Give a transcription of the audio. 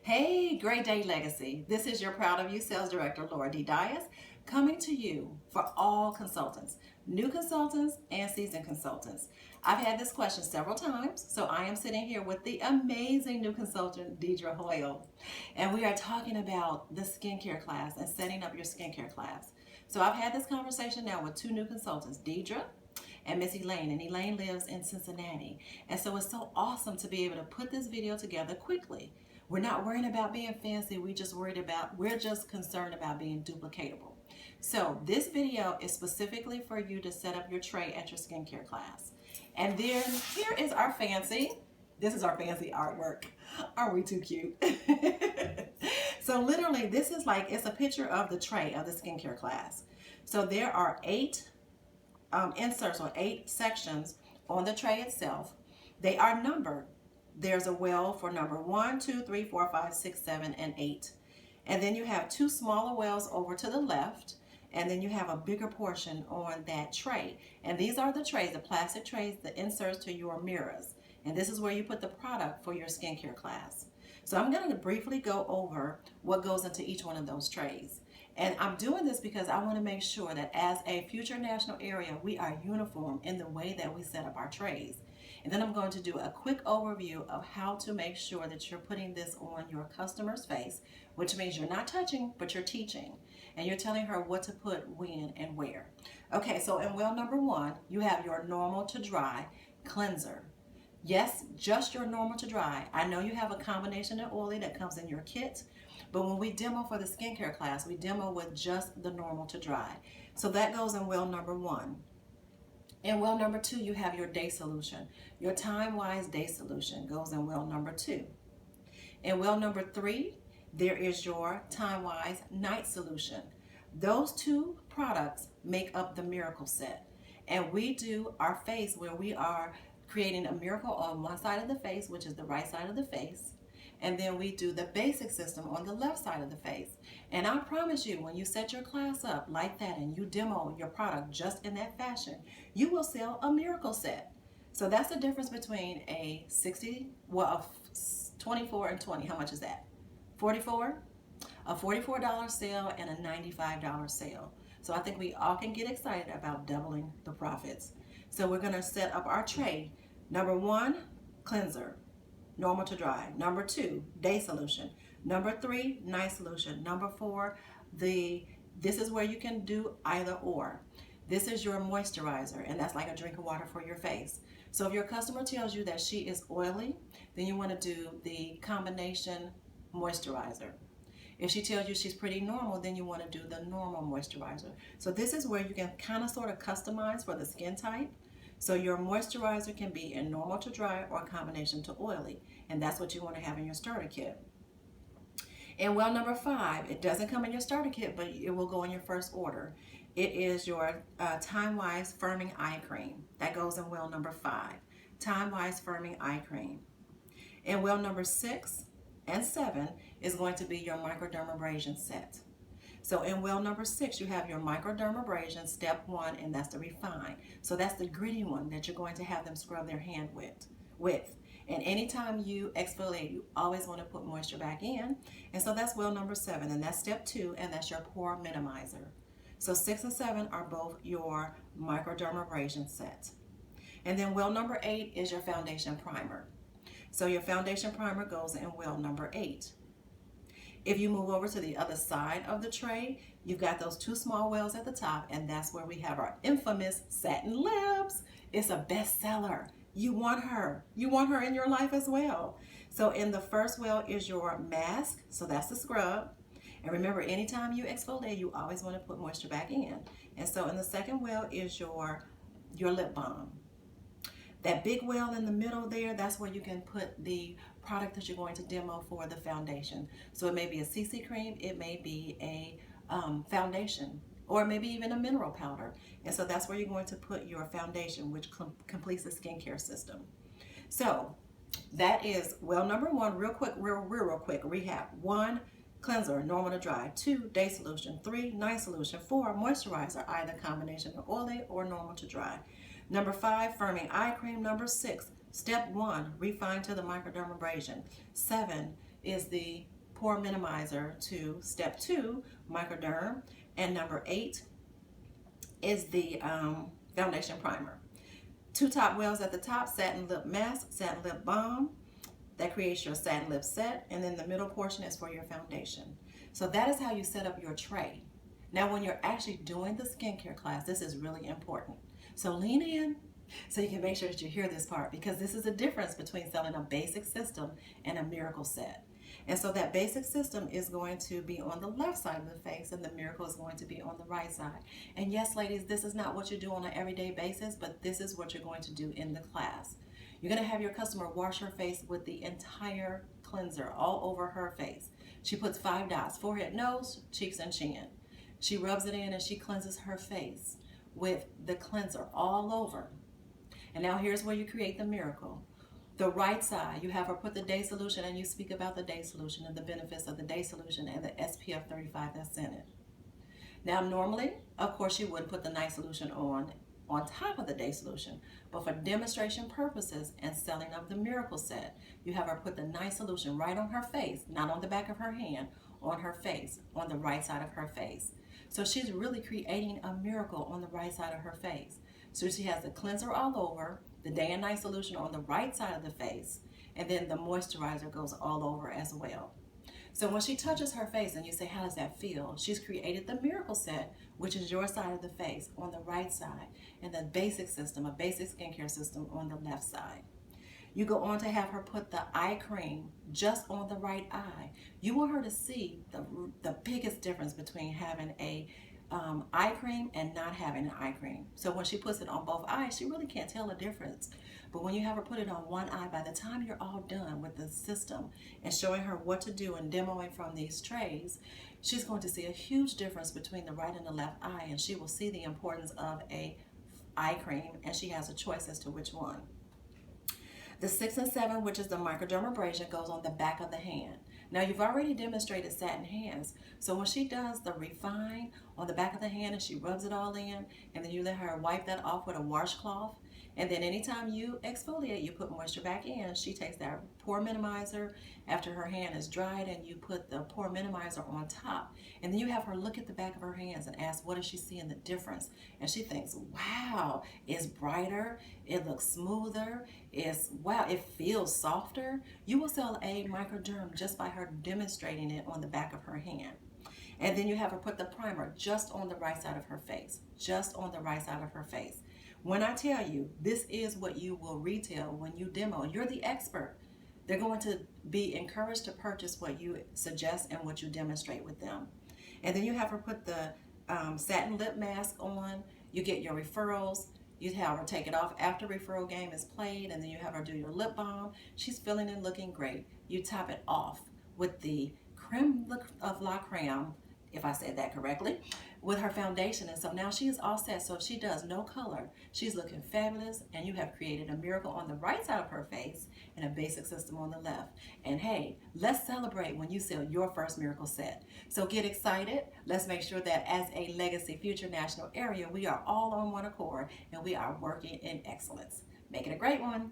Hey, Great Day Legacy. This is your Proud of You Sales Director, Laura D. Dias, coming to you for all consultants, new consultants and seasoned consultants. I've had this question several times, so I am sitting here with the amazing new consultant, Deidre Hoyle, and we are talking about the skincare class and setting up your skincare class. So I've had this conversation now with two new consultants, Deidre and Miss Elaine, and Elaine lives in Cincinnati. And so it's so awesome to be able to put this video together quickly. We're not worrying about being fancy, we're just concerned about being duplicatable. So this video is specifically for you to set up your tray at your skincare class. And then here is our fancy, this is our fancy artwork. Aren't we too cute? So literally this is like, it's a picture of the tray of the skincare class. So there are 8 inserts or 8 sections on the tray itself. They are numbered. There's a well for number 1, 2, 3, 4, 5, 6, 7, and 8. And then you have 2 smaller wells over to the left, and then you have a bigger portion on that tray. And these are the trays, the plastic trays, the inserts to your mirrors. And this is where you put the product for your skincare class. So I'm going to briefly go over what goes into each one of those trays. And I'm doing this because I want to make sure that as a future national area, we are uniform in the way that we set up our trays. And then I'm going to do a quick overview of how to make sure that you're putting this on your customer's face, which means you're not touching, but you're teaching. And you're telling her what to put when and where. Okay, so in well number 1, you have your normal to dry cleanser. Yes, just your normal to dry. I know you have a combination of oily that comes in your kit, but when we demo for the skincare class, we demo with just the normal to dry. So that goes in well number 1. In well number 2, you have your day solution. Your time-wise day solution goes in well number 2. In well number 3, there is your time-wise night solution. Those 2 products make up the miracle set. And we do our face where we are creating a miracle on one side of the face, which is the right side of the face. And then we do the basic system on the left side of the face. And I promise you, when you set your class up like that and you demo your product just in that fashion, you will sell a miracle set. So that's the difference between a 24 and 20. How much is that? 44? A $44 sale and a $95 sale. So I think we all can get excited about doubling the profits. So we're going to set up our tray. Number 1, cleanser, normal to dry. Number 2, day solution. Number 3, night solution. Number 4, this is where you can do either or. This is your moisturizer, and that's like a drink of water for your face. So if your customer tells you that she is oily, then you want to do the combination moisturizer. If she tells you she's pretty normal, then you want to do the normal moisturizer. So this is where you can kind of sort of customize for the skin type. So your moisturizer can be in normal to dry or a combination to oily. And that's what you want to have in your starter kit. And well number 5, it doesn't come in your starter kit, but it will go in your first order. It is your Time-Wise Firming Eye Cream. That goes in well number 5. Time-Wise Firming Eye Cream. And well number 6 and 7 is going to be your microdermabrasion set. So in well number 6, you have your microdermabrasion step 1, and that's the refine. So that's the gritty one that you're going to have them scrub their hand with. And anytime you exfoliate, you always want to put moisture back in. And so that's well number 7, and that's step 2, and that's your pore minimizer. So 6 and 7 are both your microdermabrasion set. And then well number 8 is your foundation primer. So your foundation primer goes in well number 8. If you move over to the other side of the tray, you've got those 2 small wells at the top, and that's where we have our infamous satin lips. It's a bestseller. You want her. You want her in your life as well. So in the first well is your mask, so that's the scrub. And remember, anytime you exfoliate, you always want to put moisture back in. And so in the second well is your lip balm. That big well in the middle there, that's where you can put the product that you're going to demo for the foundation. So it may be a CC cream, it may be a foundation, or maybe even a mineral powder. And so that's where you're going to put your foundation, which completes the skincare system. So that is well number 1, real quick recap. 1, cleanser, normal to dry. 2, day solution. 3, night solution. 4, moisturizer, either combination of oily or normal to dry. Number 5, firming eye cream. Number 6, step 1, refine to the microdermabrasion. 7 is the pore minimizer to step 2, microderm, and number 8 is the foundation primer. 2 top wells at the top, satin lip mask, satin lip balm. That creates your satin lip set, and then the middle portion is for your foundation. So that is how you set up your tray. Now when you're actually doing the skincare class, this is really important. So lean in so you can make sure that you hear this part, because this is the difference between selling a basic system and a miracle set. And so that basic system is going to be on the left side of the face, and the miracle is going to be on the right side. And yes, ladies, this is not what you do on an everyday basis, but this is what you're going to do in the class. You're going to have your customer wash her face with the entire cleanser all over her face. She puts 5 dots, forehead, nose, cheeks, and chin. She rubs it in and she cleanses her face with the cleanser all over. And now here's where you create the miracle. The right side, you have her put the day solution, and you speak about the day solution and the benefits of the day solution and the SPF 35 that's in it. Now normally, of course, you wouldn't put the night solution on top of the day solution, but for demonstration purposes and selling of the miracle set, you have her put the night solution right on her face, not on the back of her hand, on her face, on the right side of her face. So she's really creating a miracle on the right side of her face. So she has the cleanser all over, the day and night solution on the right side of the face, and then the moisturizer goes all over as well. So when she touches her face and you say, how does that feel? She's created the miracle set, which is your side of the face on the right side, and the basic system, a basic skincare system, on the left side. You go on to have her put the eye cream just on the right eye. You want her to see the biggest difference between having a eye cream and not having an eye cream. So when she puts it on both eyes, she really can't tell a difference. But when you have her put it on one eye, by the time you're all done with the system and showing her what to do and demoing from these trays, she's going to see a huge difference between the right and the left eye, and she will see the importance of a eye cream, and she has a choice as to which one. The 6 and 7, which is the microdermabrasion, goes on the back of the hand. Now you've already demonstrated satin hands, so when she does the refine on the back of the hand and she rubs it all in, and then you let her wipe that off with a washcloth, and then anytime you exfoliate, you put moisture back in. She takes that pore minimizer after her hand is dried, and you put the pore minimizer on top, and then you have her look at the back of her hands and ask, what is she seeing the difference? And she thinks, wow, it's brighter, it looks smoother, wow, it feels softer. You will sell a microderm just by her demonstrating it on the back of her hand. And then you have her put the primer just on the right side of her face, just on the right side of her face. When I tell you, this is what you will retail when you demo. You're the expert. They're going to be encouraged to purchase what you suggest and what you demonstrate with them. And then you have her put the satin lip mask on. You get your referrals. You have her take it off after referral game is played, and then you have her do your lip balm. She's feeling and looking great. You top it off with the creme of la creme, if I said that correctly, with her foundation. And so now she is all set. So if she does no color, she's looking fabulous, and you have created a miracle on the right side of her face and a basic system on the left. And hey, let's celebrate when you sell your first miracle set. So get excited. Let's make sure that as a Legacy Future National Area, we are all on one accord and we are working in excellence. Make it a great one.